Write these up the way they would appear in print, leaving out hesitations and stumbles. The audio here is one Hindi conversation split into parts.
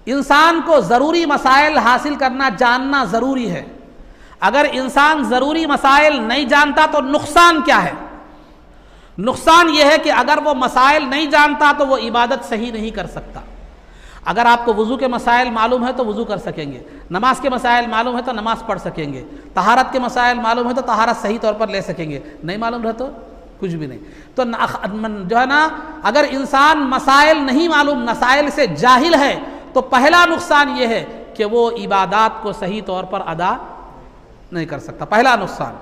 इंसान को ज़रूरी मसाइल हासिल करना जानना ज़रूरी है। अगर इंसान ज़रूरी मसाइल नहीं जानता तो नुकसान क्या है? नुकसान यह है कि अगर वो मसाइल नहीं जानता तो वो इबादत सही नहीं कर सकता। अगर आपको वज़ू के मसाइल मालूम है तो वज़ू कर सकेंगे, नमाज के मसाइल मालूम है तो नमाज पढ़ सकेंगे, तहारत के मसाइल मालूम है तो तहारत सही तौर पर ले सकेंगे, नहीं मालूम रहे तो कुछ भी नहीं। तो जो है ना, अगर इंसान मसाइल नहीं मालूम, मसाइल से जाहिल है, तो पहला नुकसान ये है कि वो इबादात को सही तौर पर अदा नहीं कर सकता, पहला नुकसान।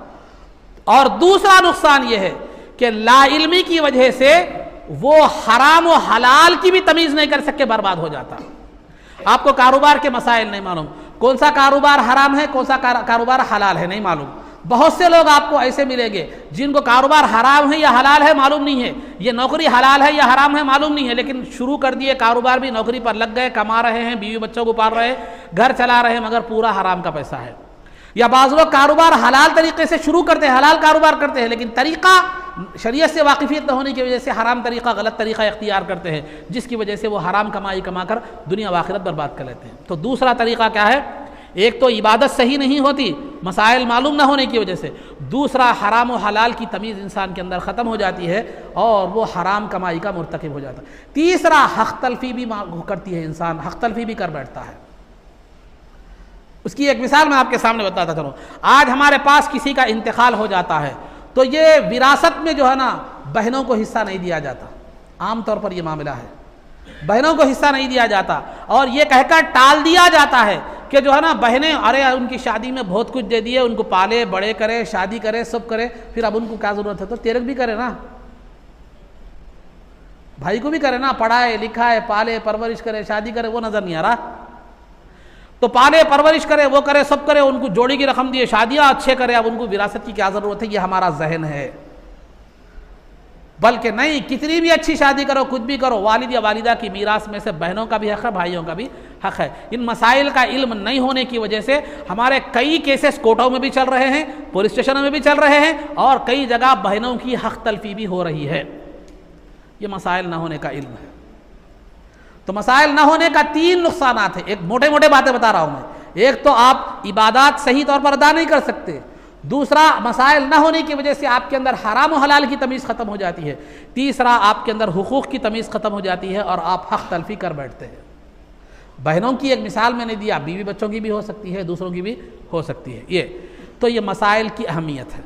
और दूसरा नुकसान ये है कि लाइल्मी की वजह से वो हराम और हलाल की भी तमीज़ नहीं कर सके, बर्बाद हो जाता। आपको कारोबार के मसाइल नहीं मालूम, कौन सा कारोबार हराम है, कौन सा कारोबार हलाल है, नहीं मालूम। बहुत से लोग आपको ऐसे मिलेंगे जिनको कारोबार हराम है या हलाल है मालूम नहीं है, ये नौकरी हलाल है या हराम है मालूम नहीं है, लेकिन शुरू कर दिए कारोबार भी, नौकरी पर लग गए, कमा रहे हैं, बीवी बच्चों को पाल रहे हैं, घर चला रहे हैं, मगर पूरा हराम का पैसा है। या बाज़ लोग कारोबार हलाल तरीके से शुरू करते हैं, हलाल कारोबार करते हैं, लेकिन तरीक़ा शरीयत से वाकिफ़ियत न होने की वजह से हराम तरीक़ा, गलत तरीक़ा इख्तियार करते हैं, जिसकी वजह से वो हराम कमाई कमाकर दुनिया व आखिरत बर्बाद कर लेते हैं। तो दूसरा तरीक़ा क्या है? एक तो इबादत सही नहीं होती मसाइल मालूम ना होने की वजह से, दूसरा हराम और हलाल की तमीज़ इंसान के अंदर ख़त्म हो जाती है और वो हराम कमाई का मुर्तकिब हो जाता है। तीसरा हक़ तलफ़ी भी करती है, इंसान हक़ तलफ़ी भी कर बैठता है। उसकी एक मिसाल मैं आपके सामने बताता चलूँ। आज हमारे पास किसी का इंतकाल हो जाता है तो ये विरासत में जो है ना, बहनों को हिस्सा नहीं दिया जाता। आम तौर पर यह मामला है, बहनों को हिस्सा नहीं दिया जाता और ये कहकर टाल दिया जाता है कि जो है ना, बहनें अरे उनकी शादी में बहुत कुछ दे दिए, उनको पाले बड़े करे, शादी करे, सब करे, फिर अब उनको क्या ज़रूरत है? तो तेरे भी करे ना, भाई को भी करे ना, पढ़ाए लिखाए, पाले परवरिश करे, शादी करे, वो नज़र नहीं आ रहा? तो पाले परवरिश करे, वो करे, सब करे, उनको जोड़ी की रकम दिए, शादियाँ अच्छे करे, अब उनको विरासत की क्या ज़रूरत है? ये हमारा जहन है। बल्कि नहीं, कितनी भी अच्छी शादी करो, कुछ भी करो, वालिद या वालिदा की मीरास में से बहनों का भी हक़ है, भाइयों का भी हक़ है। इन मसाइल का इल्म नहीं होने की वजह से हमारे कई केसेस कोर्टों में भी चल रहे हैं, पुलिस स्टेशनों में भी चल रहे हैं और कई जगह बहनों की हक़ तलफ़ी भी हो रही है। ये मसाइल ना होने का इल्म है। तो मसाइल ना होने का 3 नुकसानात हैं। एक मोटे मोटे बातें बता रहा हूँ मैं। एक तो आप इबादात सही तौर पर अदा नहीं कर सकते, दूसरा मसाइल ना होने की वजह से आपके अंदर हराम और हलाल की तमीज़ ख़त्म हो जाती है, तीसरा आपके अंदर हुकूक़ की तमीज़ ख़त्म हो जाती है और आप हक़ तलफ़ी कर बैठते हैं। बहनों की एक मिसाल मैंने दिया, बीवी बच्चों की भी हो सकती है, दूसरों की भी हो सकती है। ये तो ये मसाइल की अहमियत है।